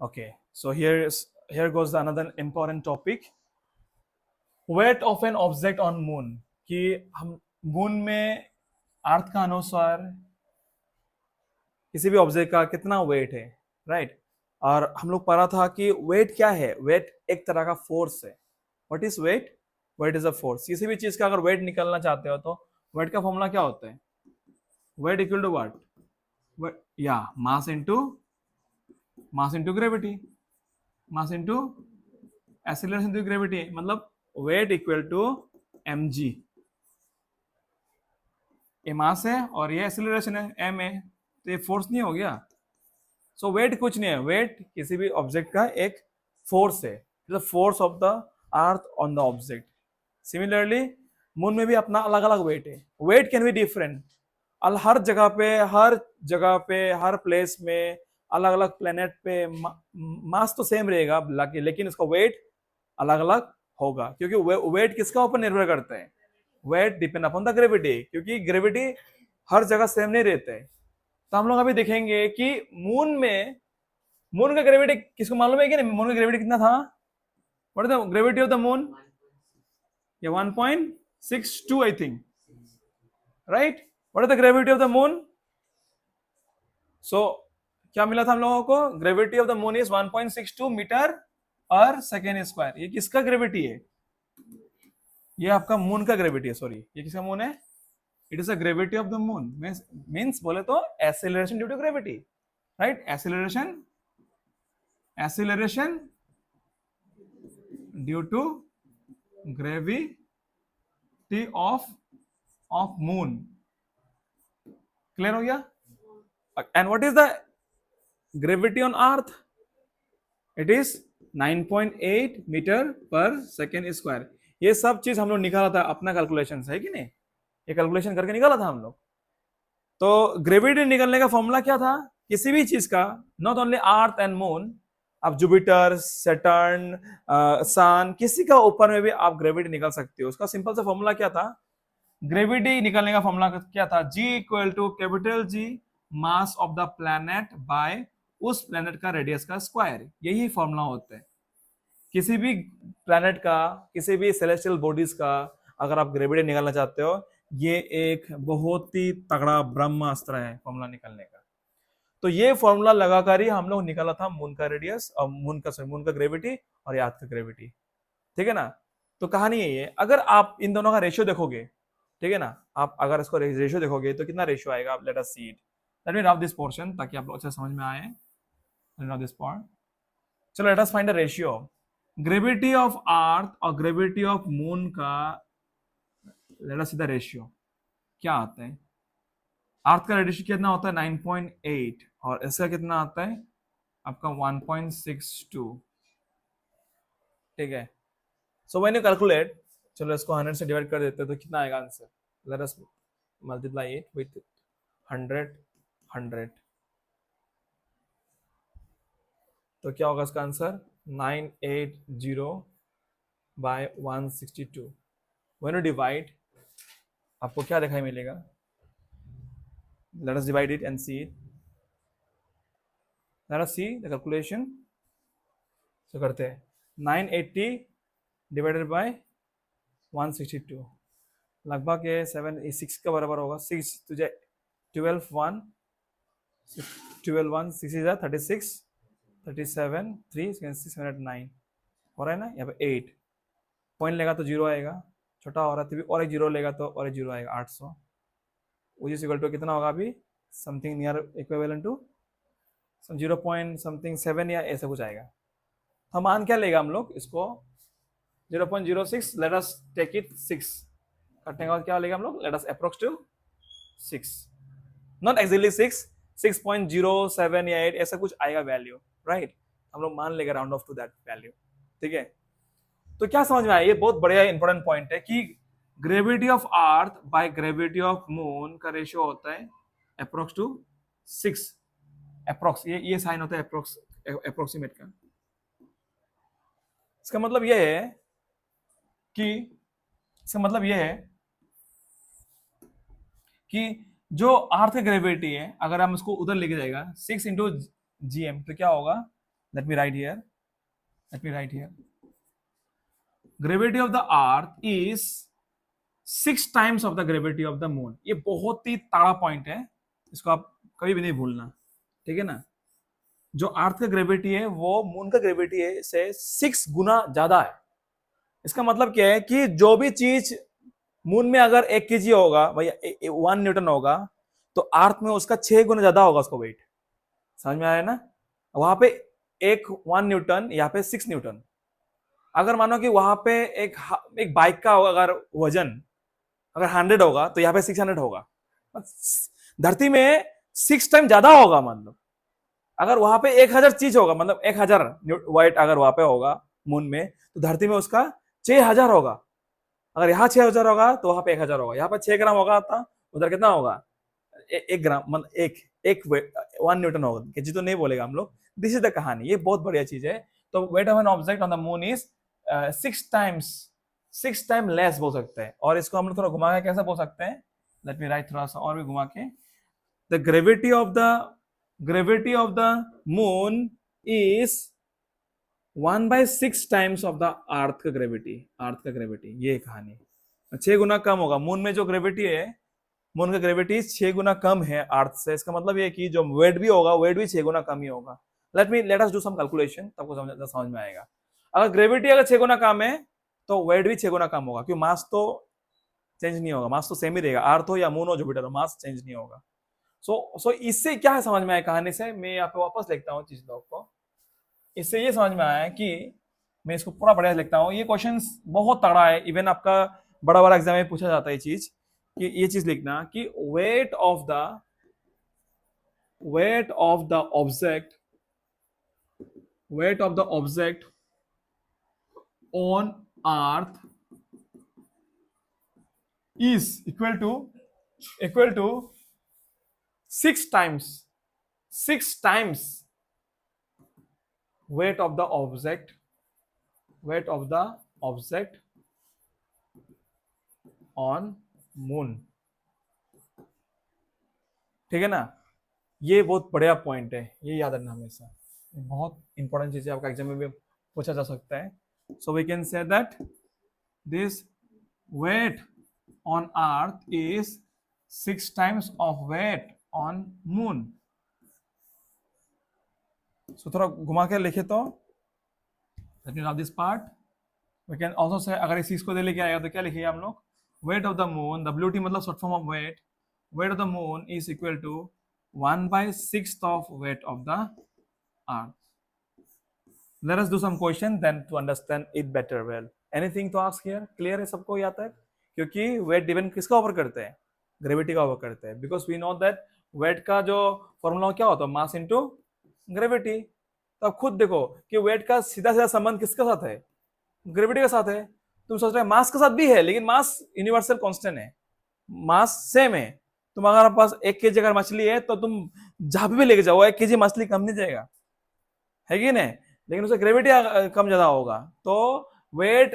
Okay, so here goes another important topic. Weight of an object on moon. कि हम moon में अर्थ का अनुसार किसी भी ऑब्जेक्ट का कितना वेट है, राइट? और हम लोग पढ़ा था कि वेट क्या है? वेट एक तरह का फोर्स है. What is weight? Weight is a force. किसी भी चीज का अगर वेट निकालना चाहते हो तो वेट का फॉर्मूला क्या होता है? Weight equal to what? या mass into gravity. Mass into acceleration into gravity. मतलब वेट इक्वल टू mg. ये मास है और ये एक्सीलरेशन है, m है. तो ये फोर्स नहीं हो गया? सो वेट कुछ नहीं है. वेट किसी भी ऑब्जेक्ट का एक फोर्स है. The force of the earth on the object. Similarly moon में भी अपना अलग अलग वेट है. Weight can be different. हर जगह पे हर प्लेस में अलग अलग प्लेनेट पे मास तो सेम रहेगा, लेकिन उसका वेट अलग अलग होगा. क्योंकि वेट किसका ऊपर निर्भर करता है? Weight depend upon the gravity. क्योंकि ग्रेविटी हर जगह सेम नहीं रहता है. तो हम लोग अभी देखेंगे कि मून का ग्रेविटी किसको मालूम है कि नहीं? मून का ग्रेविटी कितना था? What is the gravity of the moon? ये 1.62 I think, right? What is the gravity of the moon? So क्या मिला था हम लोगों को? Gravity of the moon is 1.62 meter per second square. ये किसका ग्रेविटी है? ये आपका मून का ग्रेविटी है. सॉरी, ये किसका मून है? It is a gravity of the moon. Means बोले तो acceleration due to gravity, right? Acceleration due to gravity of moon. Clear हो गया? And what is the gravity on earth? It is 9.8 metre per second square. ये सब चीज हम लोग निकाला था अपना कैलकुलेशन से, है कि नहीं? ये कैलकुलेशन करके निकाला था हम लोग. तो ग्रेविटी निकलने का फॉर्मूला क्या था? किसी भी चीज का, not only earth and moon, आप जुपिटर, सैटर्न, सन, किसी का ऊपर में भी आप ग्रेविटी निकाल सकते हो. उसका सिंपल सा फॉर्मूला क्या था? ग्रेविटी निकालने का फॉर्मूला क्या था? G equal to capital G mass of the planet by उस प्लैनेट का रेडियस का स्क्वायर. यही फॉर्मूला होता है किसी भी प्लैनेट का, किसी भी सेलेस्टियल बॉडीज का. अगर आप ग्रेविटी निकालना चाहते हो, ये एक बहुत ही तगड़ा ब्रह्मास्त्र है फॉर्मूला निकालने का. तो ये फॉर्मूला लगाकर ही हम लोग निकाला था मून का रेडियस और मून का ग्रेविटी और अर्थ का ग्रेविटी. ठीक है ना? तो कहानी यही है. अगर आप इन दोनों का रेशियो देखोगे, ठीक है ना, आप अगर इसको रेशियो देखोगे तो कितना रेशियो आएगा? Late us C it. Let me rub this portion ताकि आप लोग अच्छा समझ में आए. This point. चलो let us find the ratio. Gravity of earth और ग्रेविटी ऑफ मून का let us see the ratio क्या आता है. अर्थ का रेडिएशन कितना होता है? 9.8. और इसका कितना आता है? आपका 1.62. ठीक है. सो व्हेन यू कैलकुलेट, चलो इसको 100 से डिवाइड कर देते हैं तो कितना आएगा answer? Let us multiply it with 100. तो क्या होगा इसका answer? 980 by 162. When you divide, आपको क्या दिखाई मिलेगा? Let us divide it and see it. Let us see the calculation. तो करते हैं 980 डिवाइडेड बाय 162 लगभग ये 6 का बराबर होगा. 6 तुझे 12 1 6 इज 36 37 3 6 9 हो रहा है ना. यहाँ पे 8 पॉइंट लेगा तो 0 आएगा. छोटा हो रहा है तो और एक 0 लेगा तो और एक 0 आएगा. 800 which is equal to कितना होगा अभी? Something near equivalent to 0 point something 7 या ऐसा कुछ आएगा. हम मान क्या लेगा हम लोग इसको? 0.06. Let us take it 6. कटने के बाद क्या लेगा हम लोग? Let us approx to 6, not exactly 6, 6.07 या 8 ऐसा कुछ आएगा वैल्यू, राइट? हम लोग मान लेगा round off to that value. ठीक है. तो क्या समझ में आया? ये बहुत बढ़िया इंपॉर्टेंट पॉइंट है कि gravity of earth by gravity of moon का रेशियो होता है अप्रोक्स टू 6. अप्रोक्स, ये साइन होता है अप्रोक्सीमेट का. इसका मतलब यह है कि जो अर्थ की ग्रेविटी है, अगर हम इसको उधर लेके जाएगा 6 इंटू GM तो क्या होगा? Let me write here. Let me write here. Gravity of the Earth is 6 times of the gravity of the moon. ये बहुत ही तगड़ा पॉइंट है, इसको आप कभी भी नहीं भूलना, ठीक है ना। जो अर्थ का ग्रेविटी है वो मून का ग्रेविटी है से 6 गुना ज्यादा है। इसका मतलब क्या है कि जो भी चीज मून में अगर 1 केजी होगा भैया 1 न्यूटन होगा, तो अर्थ में उसका 6 गुना ज्यादा होगा उसको वेट। समझ में आया ना। वहां पे 1 न्यूटन, यहाँ पे 6 न्यूटन। अगर मानो कि वहां पे एक बाइक का अगर वजन अगर 100 होगा तो यहाँ पे 600 होगा। धरती में 6 टाइम ज्यादा होगा। मतलब अगर वहां पे 1000 चीज होगा, मतलब 1000 वाइट अगर वहां पे होगा मून में, तो धरती में उसका 6000 होगा। अगर यहाँ 6000 होगा तो वहां पे 1000 होगा। यहाँ पे 6 ग्राम होगा था, उधर कितना होगा? 1 ग्राम, मतलब एक 1 न्यूटन होगा। केजी तो नहीं बोलेगा हम लोग। दिस इज द कहानी। ये बहुत बढ़िया चीज है। तो weight of an object on the moon is 6 time less बोल सकते हैं। और इसको हम लोग थोड़ा घुमा के कैसे बोल सकते हैं? लेट मी राइट थोड़ा सा और भी घुमा के। The gravity of the moon is 1/6 times of the अर्थ का ग्रेविटी। ये कहानी 6 गुना कम होगा। मून में जो ग्रेविटी है, मून का ग्रेविटी 6 गुना कम है अर्थ से। इसका मतलब ये कि जो वेट भी होगा, वेट भी 6 गुना कम ही होगा। Let us do some calculation, तब समझ में आएगा। अगर ग्रेविटी अगर 6 गुना कम है तो वेट भी 6 गुना कम होगा, क्योंकि मास तो चेंज नहीं होगा। मास तो सेम ही रहेगा, अर्थ हो या मून हो जुपिटर हो, मास चेंज नहीं होगा। सो इससे क्या है समझ में आया कहानी से? मैं यहाँ पे वापस लिखता हूँ चीज लोग को। इससे ये समझ में आया कि मैं इसको पूरा बढ़िया लिखता हूँ। ये क्वेश्चन बहुत तगड़ा है। इवन आपका बड़ा बड़ा एग्जाम में पूछा जाता है ये चीज, कि ये चीज लिखना कि weight of the object on earth is equal to 6 times weight of the object on moon। ठीक है ना। ये बहुत बढ़िया पॉइंट है, ये याद रखना हमेशा। बहुत इंपॉर्टेंट चीज है, आपका एग्जाम में भी पूछा जा सकता है। So we can say that this weight on earth is 6 times of weight on moon। so थोड़ा घुमा के लिखे तो let me write this part। we can also say अगर इस चीज को दे लेके आएगा तो क्या लिखेंगे हम लोग? weight of the moon, WT मतलब short form of weight of the moon is equal to 1/6 of weight of the earth। let us do some question then to understand it better well। anything to ask here? clear है सबको यहाँ तक? क्योंकि wait depend किसका over करते हैं? Gravity का over करते हैं। Because we know that weight का जो फॉर्मूला क्या होता है? Mass into gravity. तो अब खुद देखो कि वेट का सीधा सीधा संबंध किसके साथ है? ग्रेविटी के साथ है। तुम सोच रहे मास के साथ भी है, लेकिन मास यूनिवर्सल कांस्टेंट है, मास सेम है। तुम अगर आपके पास 1 केजी अगर मछली है तो तुम जहां भी लेके जाओ 1 केजी मछली कम नहीं जाएगा, है कि नहीं? लेकिन उससे ग्रेविटी कम ज्यादा होगा। तो वेट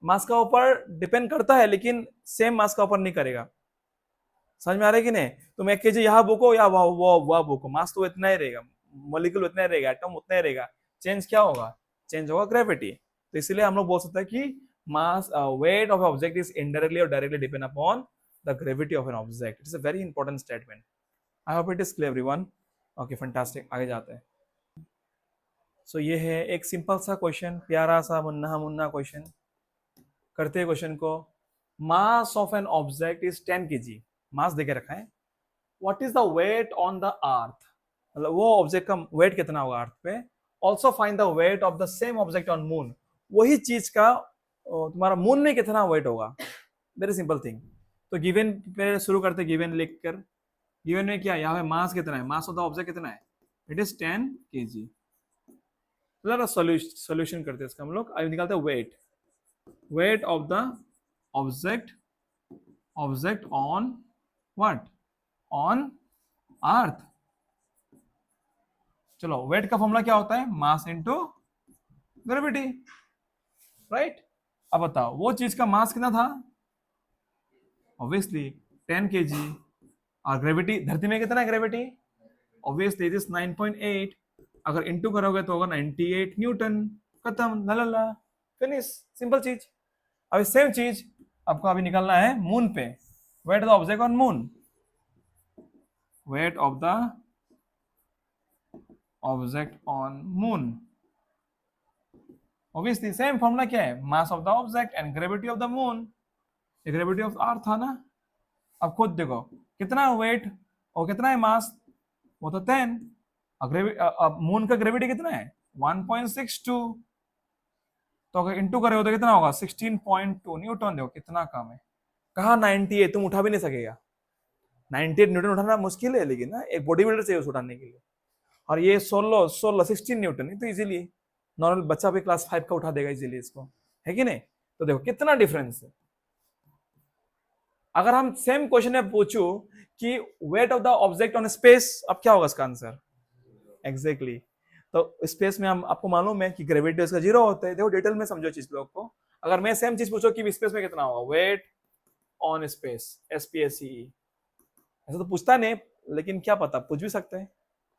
मास का ऊपर डिपेंड करता है, लेकिन सेम मास का ऊपर नहीं करेगा। समझ में आ रहा है कि नहीं? तुम 1 केजी यहाँ बुको या वह बुको, मास तो इतना ही रहेगा, मॉलिक्यूल उतना ही रहेगा, एटम उतना ही रहेगा। चेंज क्या होगा? चेंज होगा ग्रेविटी। तो इसलिए हम लोग बोल सकते हैं कि mass weight of object is indirectly और directly depend upon the gravity of an object. It's a very important statement. I hope it is clear everyone. Okay fantastic, आगे जाते हैं। सो ये है एक सिंपल सा क्वेश्चन, प्यारा सा मुन्ना क्वेश्चन। करते हैं क्वेश्चन को। Mass of an object is 10 KG. Mass देके रखा है। What is the weight on the earth? मतलब वो ऑब्जेक्ट का वेट कितना होगा अर्थ पे। Also find the weight of the same object on moon. वही चीज का तुम्हारा मून में कितना वेट होगा। Very simple thing. तो गिवन पे शुरू करते, गिवन लिखकर। गिवन में क्या, यहाँ पे मास कितना है? मास ऑफ द ऑब्जेक्ट कितना है? It is 10 KG. सोल्यूशन करते हैं इसका हम लोग। निकालते हैं weight of the object on what? on earth। चलो वेट का फॉर्मूला क्या होता है? Mass into gravity, right. अब बताओ वो चीज का मास कितना था? Obviously 10 KG. और ग्रेविटी धरती में कितना है ग्रेविटी? Obviously it is 9.8। अगर इंटू करोगे तो होगा 98 न्यूटन। खत्म, ला फिनिश, सिंपल चीज। अभी सेम चीज आपको अभी निकालना है मून पे। Wait of the object on moon, wait of the object on moon. Obviously same formula क्या है, मास of the object and gravity of the moon. Gravity of अर्थ था ना। अब खुद देखो कितना वेट और कितना है मास, वो तो 10। अब मून का ग्रेविटी कितना है 1.62, तो अगर इंटू करे हो तो कितना होगा 16.2 न्यूटन। देखो कितना कम है। कहा 98, तुम उठा भी नहीं सकेगा। 98 न्यूटन उठाना मुश्किल है, लेकिन ना एक बॉडी बिल्डर चाहिए उसे उठाने के लिए। और ये 16 न्यूटन है, तो इजीली नॉर्मल बच्चा भी क्लास 5 का उठा देगा इजीली इसको, है कि नहीं। तो देखो कितना डिफरेंस है। अगर हम सेम क्वेश्चन में पूछूं कि weight of the object on space, अब क्या होगा इसका आंसर। एग्जैक्टली तो स्पेस में हम आपको मालूम है कि ग्रेविटी उसका 0 होता है। देखो डिटेल में समझो चीज लोग को। अगर मैं सेम चीज पूछो कि स्पेस में कितना होगा, वेट ऑन स्पेस, SPACE, ऐसा तो पूछता नहीं, लेकिन क्या पता पूछ भी सकते हैं,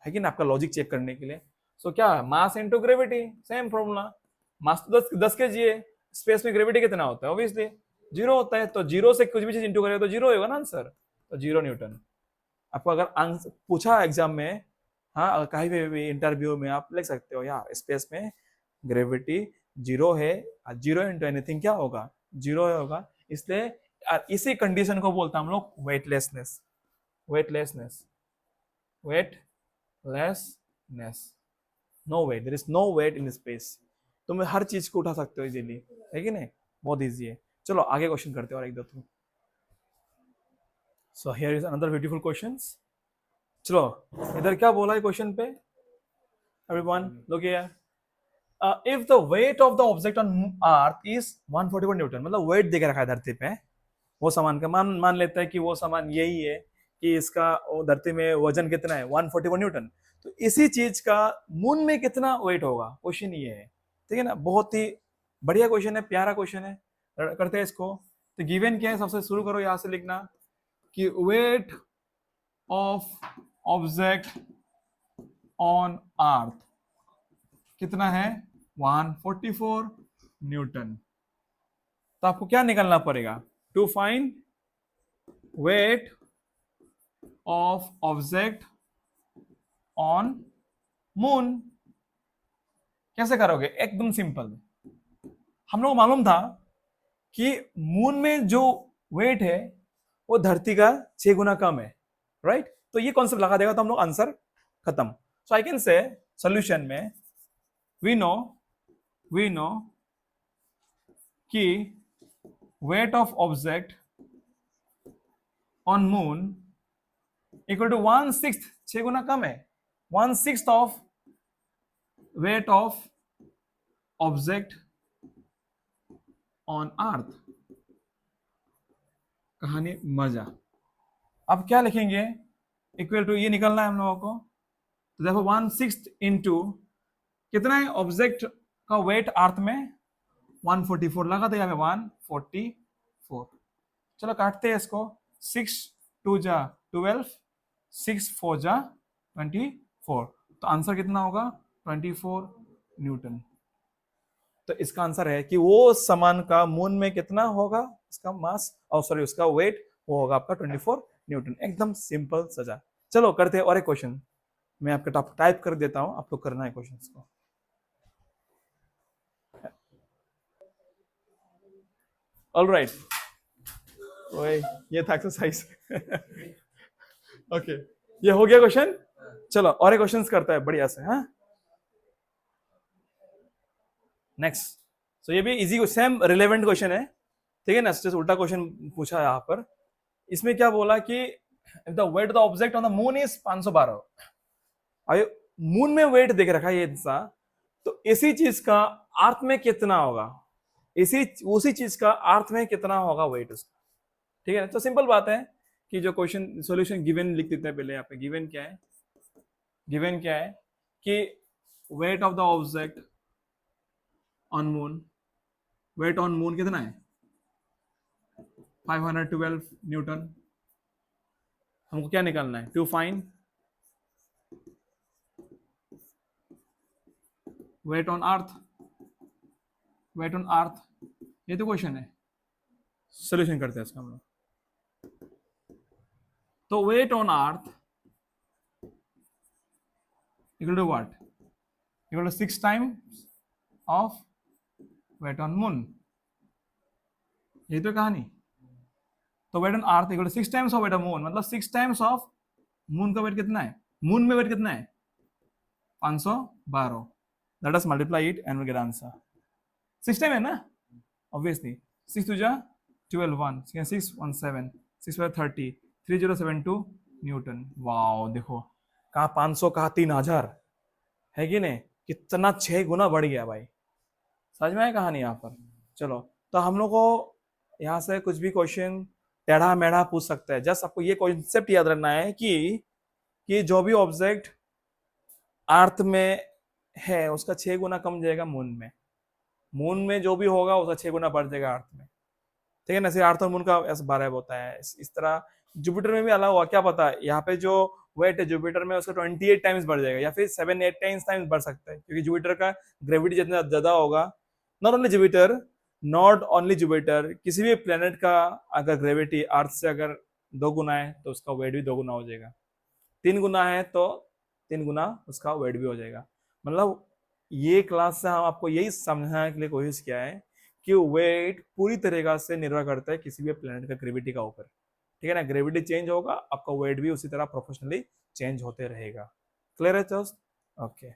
है कि ना, आपका लॉजिक चेक करने के लिए। सो क्या है, mass into gravity, same formula. Mass तो 10 kg है, स्पेस में ग्रेविटी कितना होता है, ऑब्वियसली 0 होता है। तो 0 से कुछ भी चीज इंटू करेगा तो 0 होगा ना आंसर, तो 0 न्यूटन। आपको अगर आंसर पूछा एग्जाम में, हाँ कहीं भी इंटरव्यू में आप लिख सकते हो यार स्पेस में ग्रेविटी 0 है, 0 इंटू एनीथिंग क्या होगा 0 होगा। इसलिए इसी कंडीशन को बोलते हैं हम लोग weightlessness. Weightlessness, weightlessness, no weight, there is no weight in space. तुम हर चीज को उठा सकते हो इजीली, है कि नहीं, बहुत इजी है। चलो आगे क्वेश्चन करते हैं और एक दो तुम। So here is another beautiful questions. चलो इधर क्या बोला है क्वेश्चन पे, everyone look here. If the weight of the object on earth is 141 Newton, मतलब वेट देकर रखा है धरती पे, वो सामान का मान लेता है कि वो सामान यही है कि इसका धरती में वजन कितना है 141 न्यूटन। तो इसी चीज का मून में कितना वेट होगा, क्वेश्चन ये है। ठीक है ना, बहुत ही बढ़िया क्वेश्चन है, प्यारा क्वेश्चन है। करते हैं इसको। तो गिवन क्या है, सबसे शुरू करो यहां से लिखना कि weight of object on earth कितना है 144 न्यूटन। तो आपको क्या निकालना पड़ेगा, to find weight of object on moon. कैसे करोगे, एकदम सिंपल। हम लोग मालूम था कि मून में जो वेट है वो धरती का 6 गुना कम है, राइट। तो ये कॉन्सेप्ट लगा देगा तो हम लोग आंसर खत्म। So I can say solution में वी नो कि weight of object on moon equal to 1/6, 6 गुना कम है, 1/6 of weight of object on earth. कहानी मजा। अब क्या लिखेंगे, इक्वल टू, ये निकलना है हम लोगों को। तो देखो 1/6 इंटू कितना है ऑब्जेक्ट का वेट अर्थ में 144 लगा था यहाँ पे 144। चलो काटते हैं इसको, 6 2 जा 12, 6 4 जा 24। तो आंसर कितना होगा 24 न्यूटन। तो इसका आंसर है कि वो सामान का मून में कितना होगा इसका मास, और सॉरी उसका वेट, वो होगा आपका 24 न्यूटन। एकदम सिंपल सजा। चलो करते हैं और एक क्वेश्चन। मैं आपका टाइप कर देता हूं, आपको करना है क्वेश्चन को। ऑलराइट, ये था एक्सरसाइज। ओके, ये हो गया क्वेश्चन। चलो और एक क्वेश्चन करता है बढ़िया से। हाँ नेक्स्ट। सो ये भी इजी सेम रिलेवेंट क्वेश्चन है, ठीक है ना। जैसे उल्टा क्वेश्चन पूछा है यहाँ पर। इसमें क्या बोला कि the weight of the object on the moon is 512। Moon में वेट देख रखा है ये इंसान, तो इसी चीज का अर्थ में कितना होगा, इसी उसी चीज का अर्थ में कितना होगा वेट उसका। ठीक है ना, तो सिंपल बात है कि जो क्वेश्चन सॉल्यूशन गिवन लिख देते हैं पहले। यहाँ पे गिवन क्या है, गिवन क्या है कि weight of the object on moon, weight on moon कितना है 512 न्यूटन। हमको क्या निकालना है, to find weight on earth, weight on earth, ये तो क्वेश्चन है, सोल्यूशन करते हैं इसका हम लोग। तो weight on earth equal to what, equal to 6 times of weight on moon, ये तो कहानी। तो weight on earth equal to 6 times of weight on moon, मतलब 6 टाइम्स ऑफ मून का वेट कितना है, मून में वेट कितना है 512। Let us multiply it and we get answer. 6 time है ना, ऑब्वियसली 6 टू जा 12, 1 6 1 7 6 30 3072 न्यूटन। वाओ देखो, कहा 500 कहा 3000, है कि नहीं, कितना 6 गुना बढ़ गया भाई। समझ में आया कहानी यहाँ पर। चलो, तो हम लोग को यहाँ से कुछ भी क्वेश्चन टेढ़ा मेढ़ा पूछ सकता है, जस्ट आपको ये कॉन्सेप्ट याद रखना है कि जो भी ऑब्जेक्ट अर्थ में है उसका 6 गुना कम जाएगा मून में, मून में जो भी होगा उसका 6 गुना बढ़ जाएगा अर्थ में, ठीक है ना। ऐसे अर्थ और मून का ऐसा बारह होता है, इस तरह जुपिटर में भी अलग हुआ, क्या पता यहाँ पे जो वेट है जुपिटर में उसका 28 टाइम्स बढ़ जाएगा, या फिर 7-8 टाइम्स बढ़ सकता है, क्योंकि जुपिटर का ग्रेविटी जितना ज्यादा होगा। Not only Jupiter, not only Jupiter, किसी भी प्लेनेट का अगर ग्रेविटी अर्थ से अगर 2 गुना है तो उसका वेट भी 2 गुना हो जाएगा, 3 गुना है तो 3 गुना उसका वेट भी हो जाएगा। मतलब ये क्लास से हम आपको यही समझाने के लिए कोशिश किया है कि वेट पूरी तरीका से निर्भर करता है किसी भी प्लेनेट का ग्रेविटी का ऊपर, ठीक है ना। ग्रेविटी चेंज होगा, आपका वेट भी उसी तरह प्रोपोर्शनली चेंज होते रहेगा। क्लियर है दोस्त? ओके।